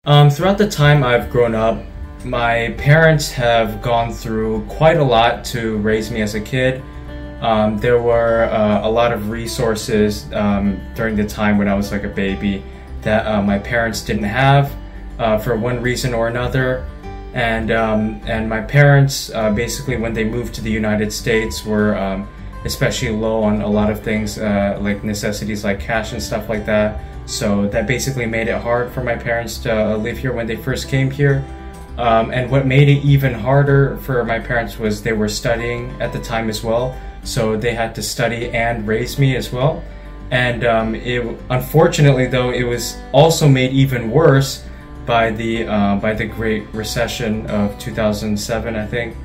Throughout the time I've grown up, my parents have gone through quite a lot to raise me as a kid. There were a lot of resources during the time when I was like a baby that my parents didn't have for one reason or another. And my parents, basically when they moved to the United States, were especially low on a lot of things like necessities like cash and stuff like that. So that basically made it hard for my parents to live here when they first came here. And what made it even harder for my parents was they were studying at the time as well. So they had to study and raise me as well. And unfortunately though, it was also made even worse by the Great Recession of 2007, I think.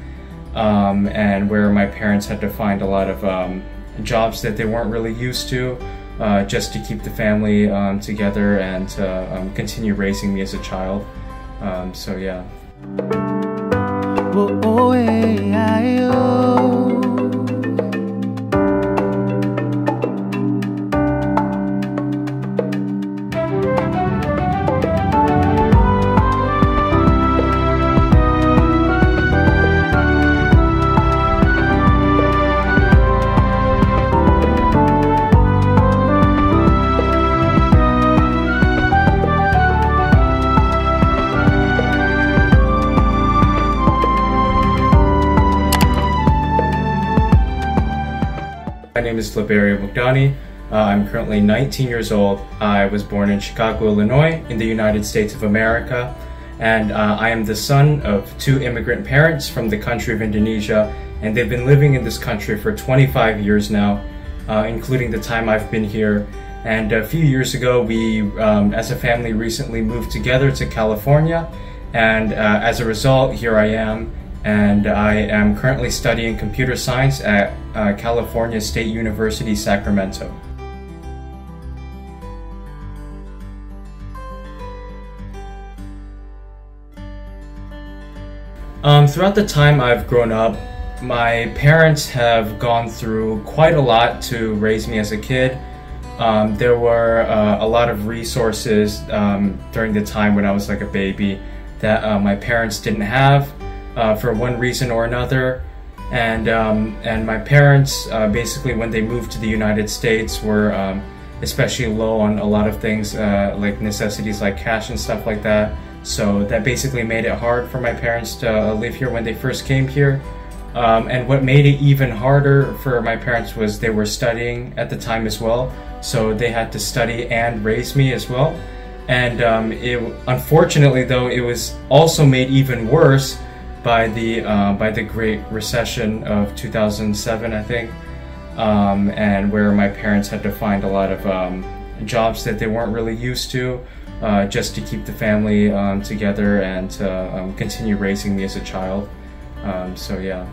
And where my parents had to find a lot of jobs that they weren't really used to, just to keep the family together and to continue raising me as a child. So yeah. My name is Liberio Mukdani. I'm currently 19 years old. I was born in Chicago, Illinois, in the United States of America. And I am the son of two immigrant parents from the country of Indonesia. And they've been living in this country for 25 years now, including the time I've been here. And a few years ago, we, as a family, recently moved together to California. And as a result, here I am. And I am currently studying computer science at California State University, Sacramento. Throughout the time I've grown up, my parents have gone through quite a lot to raise me as a kid. There were a lot of resources during the time when I was like a baby that my parents didn't have. For one reason or another, and my parents basically when they moved to the United States were especially low on a lot of things like necessities like cash and stuff like that. So that basically made it hard for my parents to live here when they first came here. And what made it even harder for my parents was they were studying at the time as well. So they had to study and raise me as well. And unfortunately though, it was also made even worse by the Great Recession of 2007, I think, and where my parents had to find a lot of jobs that they weren't really used to, just to keep the family together and to continue raising me as a child. So yeah.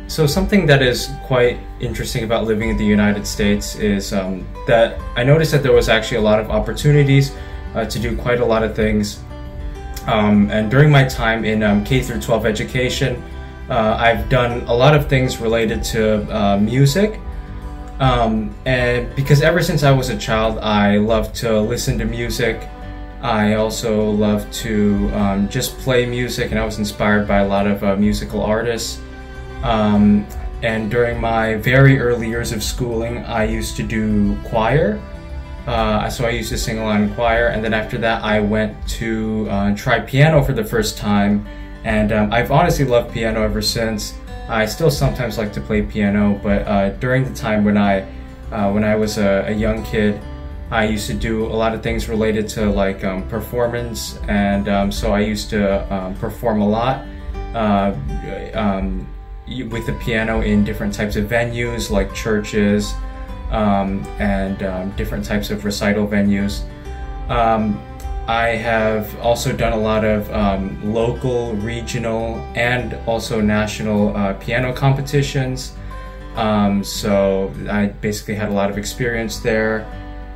So something that is quite interesting about living in the United States is that I noticed that there was actually a lot of opportunities to do quite a lot of things. And during my time in K through 12 education, I've done a lot of things related to music. And because ever since I was a child, I loved to listen to music. I also loved to just play music, and I was inspired by a lot of musical artists. And during my very early years of schooling, I used to do choir. So I used to sing a lot in choir, and then after that I went to try piano for the first time. And I've honestly loved piano ever since. I still sometimes like to play piano, but during the time when I was a young kid, I used to do a lot of things related to like performance, and so I used to perform a lot with the piano in different types of venues like churches and different types of recital venues. I have also done a lot of local, regional, and also national piano competitions. So I basically had a lot of experience there.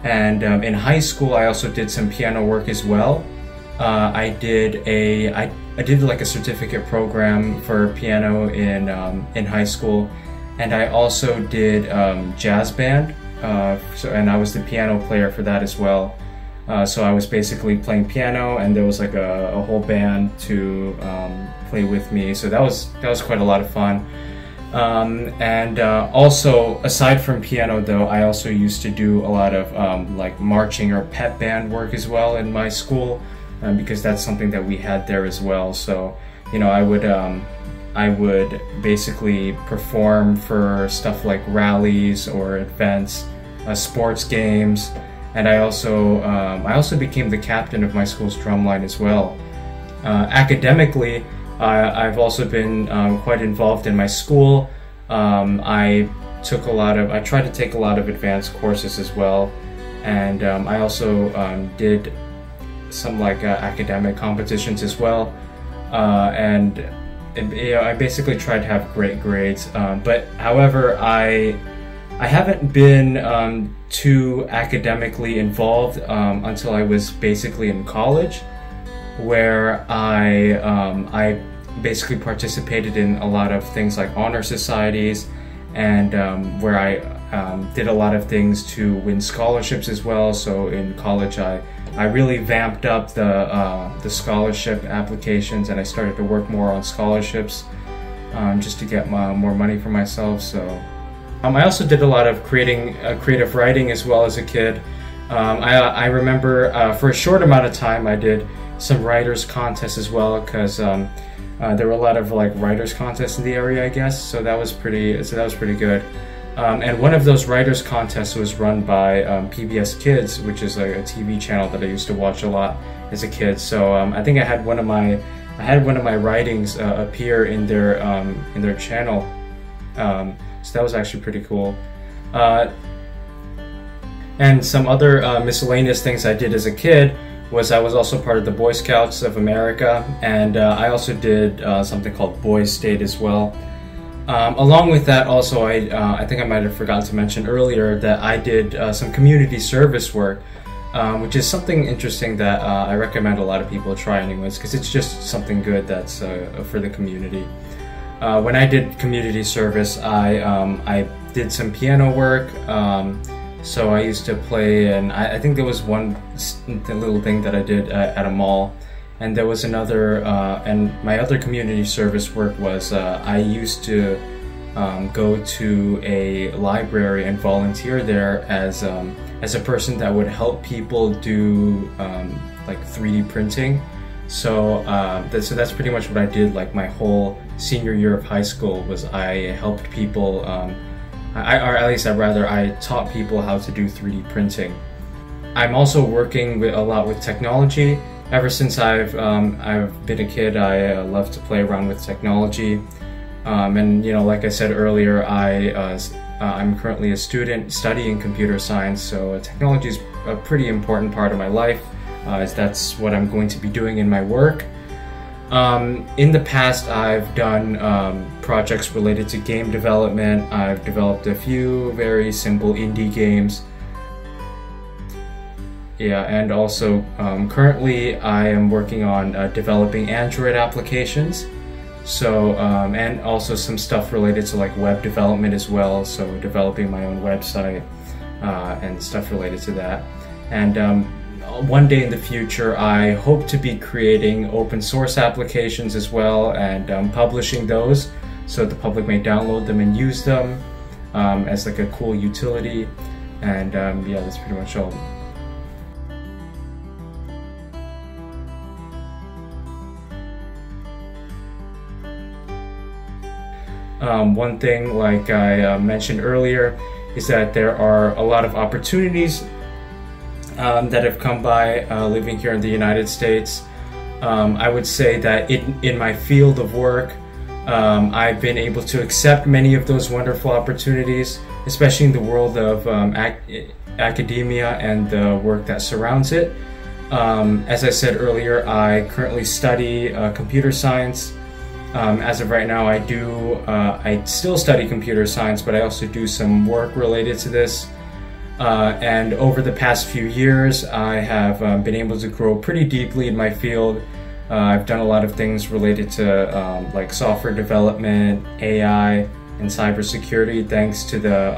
And in high school, I also did some piano work as well. I I did like a certificate program for piano in high school, and I also did jazz band. And I was the piano player for that as well. So I was basically playing piano, and there was like a whole band to play with me. So that was quite a lot of fun. Also, aside from piano though, I also used to do a lot of like marching or pep band work as well in my school, because that's something that we had there as well. So, you know, I would basically perform for stuff like rallies or events, sports games, and I also became the captain of my school's drumline as well. Academically, I've also been quite involved in my school. I tried to take a lot of advanced courses as well, and I also did some like academic competitions as well, and you know, I basically tried to have great grades. But however, I haven't been too academically involved until I was basically in college, where I basically participated in a lot of things like honor societies, and where I did a lot of things to win scholarships as well. So in college, I really vamped up the scholarship applications, and I started to work more on scholarships just to get more money for myself. So I also did a lot of creative writing as well as a kid. I remember for a short amount of time I did some writers contests as well, because there were a lot of like writers contests in the area, I guess. So that was pretty good. And one of those writers contests was run by PBS Kids, which is a TV channel that I used to watch a lot as a kid. So I think I had one of my writings appear in their channel. So that was actually pretty cool. And some other miscellaneous things I did as a kid was I was also part of the Boy Scouts of America, and I also did something called Boys State as well. Along with that, also, I think I might have forgotten to mention earlier that I did some community service work, which is something interesting that I recommend a lot of people try anyways, because it's just something good that's for the community. When I did community service, I did some piano work. So I used to play, and I think there was one little thing that I did at a mall. And there was another, and my other community service work was I used to go to a library and volunteer there as a person that would help people do like 3D printing. So that's pretty much what I did. Like my whole senior year of high school was I helped people, I taught people how to do 3D printing. I'm also working a lot with technology. Ever since I've been a kid, I love to play around with technology, and you know, like I said earlier, I'm currently a student studying computer science. So technology is a pretty important part of my life, as that's what I'm going to be doing in my work. In the past, I've done projects related to game development. I've developed a few very simple indie games. Yeah, and also currently I am working on developing Android applications. So, and also some stuff related to like web development as well. So developing my own website and stuff related to that. And one day in the future, I hope to be creating open source applications as well, and publishing those so the public may download them and use them as like a cool utility. And yeah, that's pretty much all. One thing, like I mentioned earlier, is that there are a lot of opportunities that have come by living here in the United States. I would say that in my field of work, I've been able to accept many of those wonderful opportunities, especially in the world of academia and the work that surrounds it. As I said earlier, I currently study computer science. As of right now, I still study computer science, but I also do some work related to this. And over the past few years, I have been able to grow pretty deeply in my field. I've done a lot of things related to like software development, AI, and cybersecurity, thanks to the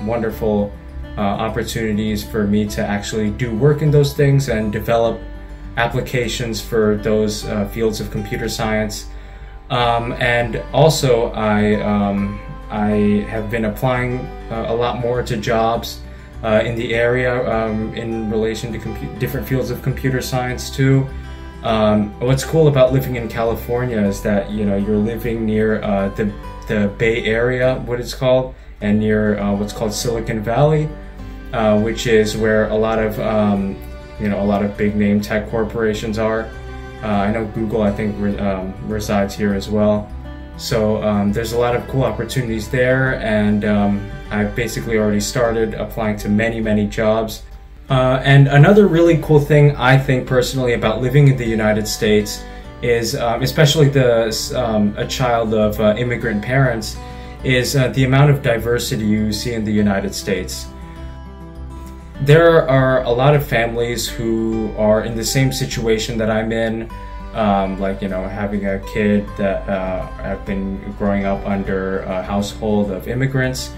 wonderful opportunities for me to actually do work in those things and develop applications for those fields of computer science. And also I have been applying a lot more to jobs in the area in relation to different fields of computer science too. What's cool about living in California is that, you know, you're living near the Bay Area, what it's called, and near what's called Silicon Valley, which is where a lot of you know, a lot of big name tech corporations are. I know Google, I think, resides here as well. So there's a lot of cool opportunities there, and I've basically already started applying to many jobs. And another really cool thing I think personally about living in the United States is, especially a child of immigrant parents, is the amount of diversity you see in the United States. There are a lot of families who are in the same situation that I'm in, like, you know, having a kid that have been growing up under a household of immigrants.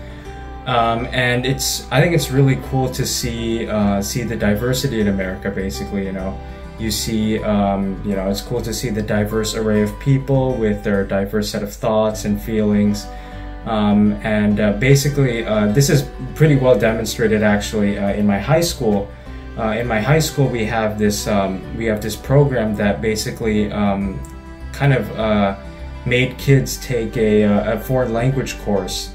And I think it's really cool to see the diversity in America. Basically, you know, you see, you know, it's cool to see the diverse array of people with their diverse set of thoughts and feelings. Basically, this is pretty well demonstrated actually in my high school. In my high school, we have this program that basically kind of made kids take a foreign language course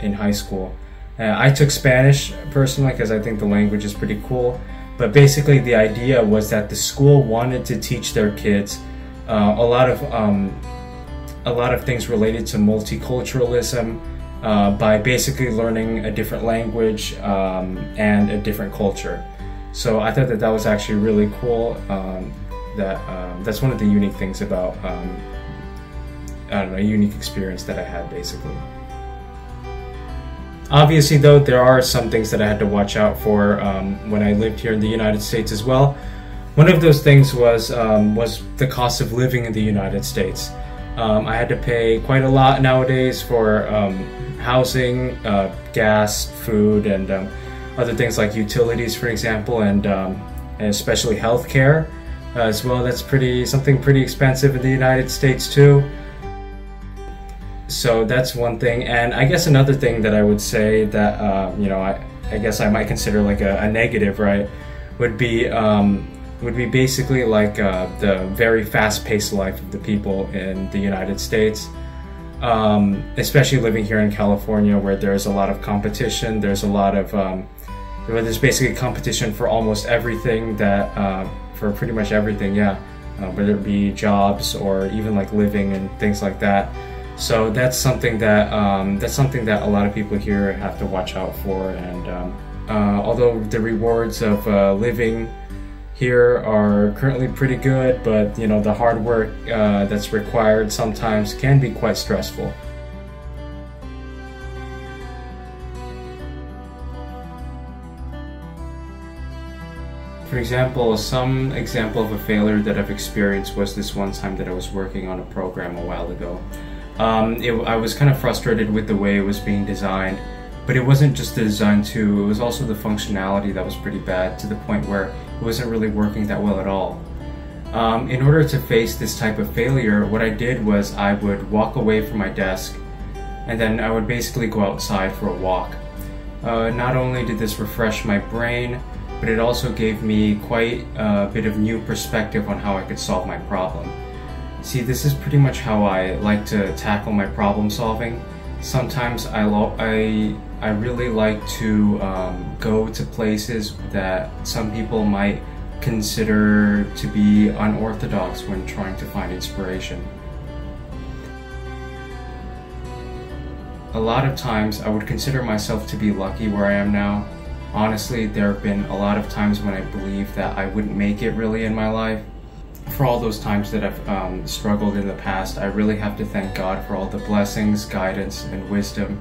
in high school. I took Spanish personally because I think the language is pretty cool. But basically, the idea was that the school wanted to teach their kids a lot of things related to multiculturalism by basically learning a different language and a different culture. So I thought that was actually really cool. That's one of the unique things about I don't know, a unique experience that I had basically. Obviously, though, there are some things that I had to watch out for when I lived here in the United States as well. One of those things was the cost of living in the United States. I had to pay quite a lot nowadays for housing, gas, food, and other things like utilities, for example, and especially healthcare as well. That's something pretty expensive in the United States too. So that's one thing. And I guess another thing that I would say that you know, I guess I might consider like a negative, right, would be basically like the very fast-paced life of the people in the United States, especially living here in California, where there's a lot of competition. There's a lot of there's basically competition for almost everything, for pretty much everything, yeah, whether it be jobs or even like living and things like that. So that's something that a lot of people here have to watch out for. And although the rewards of living here are currently pretty good, but you know, the hard work that's required sometimes can be quite stressful. For example, some example of a failure that I've experienced was this one time that I was working on a program a while ago. I was kind of frustrated with the way it was being designed, but it wasn't just the design too, it was also the functionality that was pretty bad, to the point where it wasn't really working that well at all. In order to face this type of failure, what I did was I would walk away from my desk, and then I would basically go outside for a walk. Not only did this refresh my brain, but it also gave me quite a bit of new perspective on how I could solve my problem. See, this is pretty much how I like to tackle my problem solving. Sometimes I really like to go to places that some people might consider to be unorthodox when trying to find inspiration. A lot of times I would consider myself to be lucky where I am now. Honestly, there have been a lot of times when I believe that I wouldn't make it really in my life. For all those times that I've struggled in the past, I really have to thank God for all the blessings, guidance, and wisdom,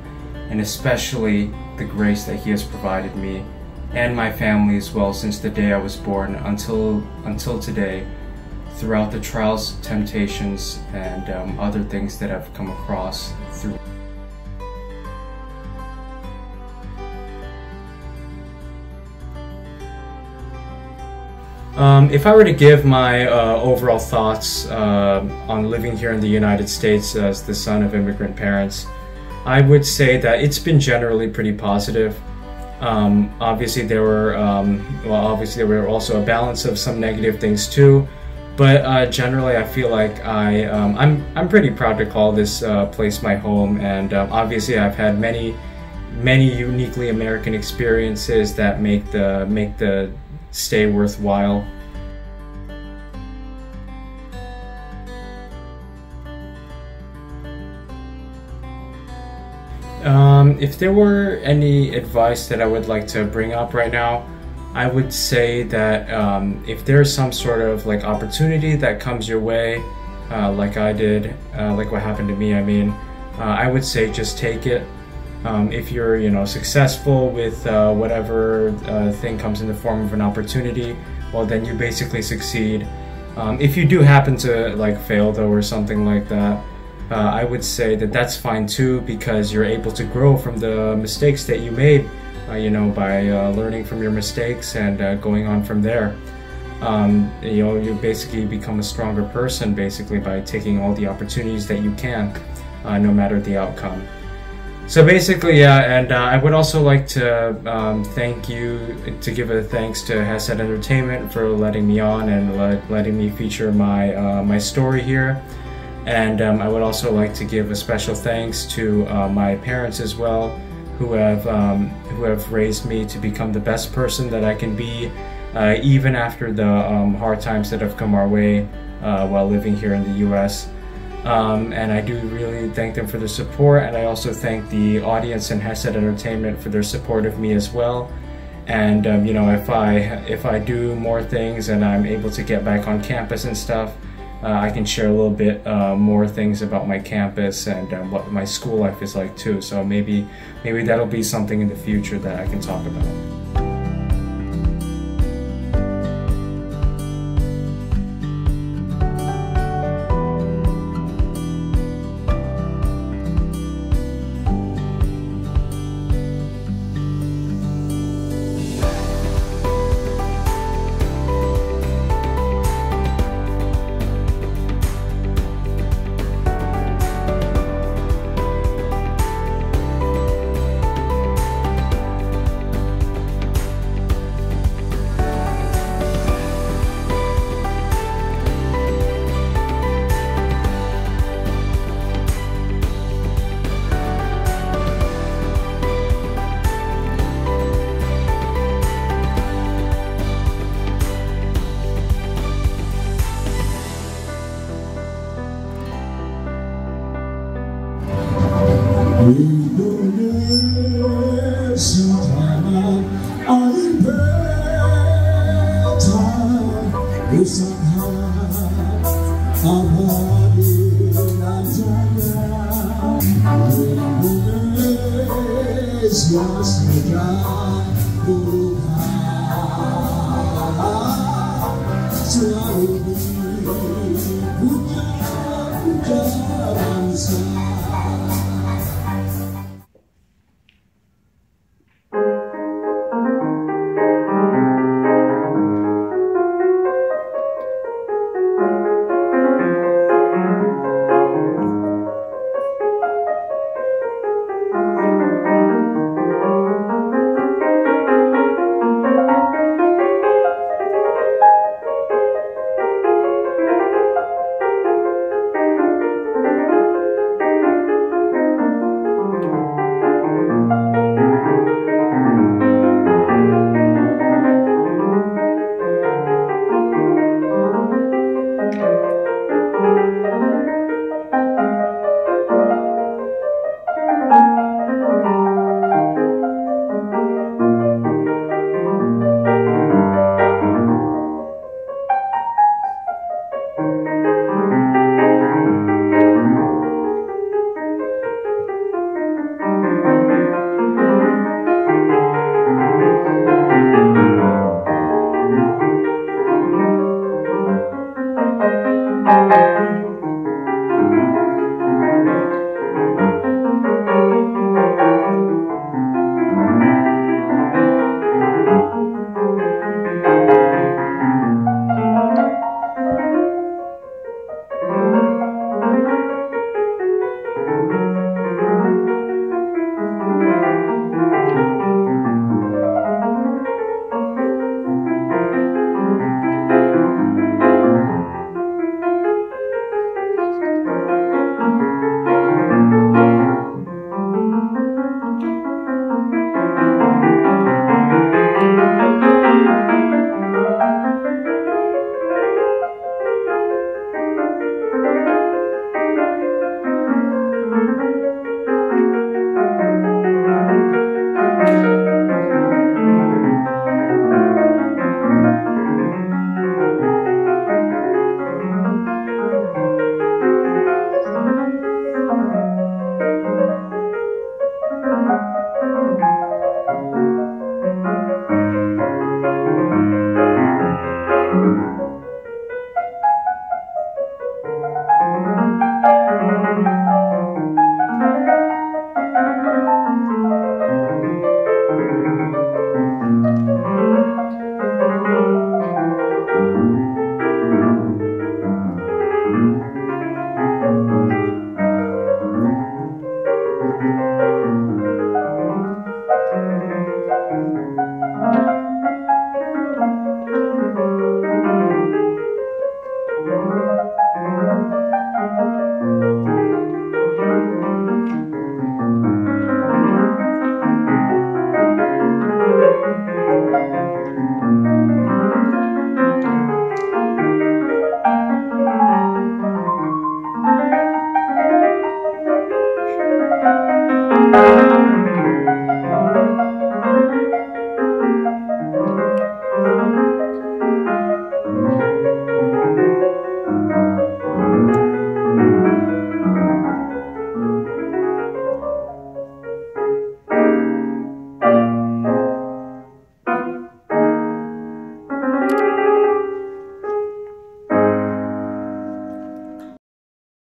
and especially the grace that He has provided me and my family as well since the day I was born until today. throughout the trials, temptations, and other things that I've come across through. If I were to give my overall thoughts on living here in the United States as the son of immigrant parents, I would say that it's been generally pretty positive. Obviously there were also a balance of some negative things too, but generally I feel like I'm pretty proud to call this place my home, and obviously I've had many uniquely American experiences that make the stay worthwhile. If there were any advice that I would like to bring up right now, I would say that if there's some sort of like opportunity that comes your way, like I did, like what happened to me, I would say just take it. If you're successful with whatever thing comes in the form of an opportunity, well then you basically succeed. If you do happen to like fail though or something like that, I would say that that's fine too, because you're able to grow from the mistakes that you made, by learning from your mistakes and going on from there. You basically become a stronger person basically by taking all the opportunities that you can, no matter the outcome. So basically, yeah, and I would also like to give a thanks to Headset Entertainment for letting me on and letting me feature my story here. And I would also like to give a special thanks to my parents as well, who have raised me to become the best person that I can be, even after the hard times that have come our way while living here in the U.S. And I do really thank them for their support, and I also thank the audience and Headset Entertainment for their support of me as well. And if I do more things and I'm able to get back on campus and stuff, I can share a little bit more things about my campus and what my school life is like too. So maybe that'll be something in the future that I can talk about. Indonesia tanah air beta, usaha abadi dan jaya. Indonesia sejak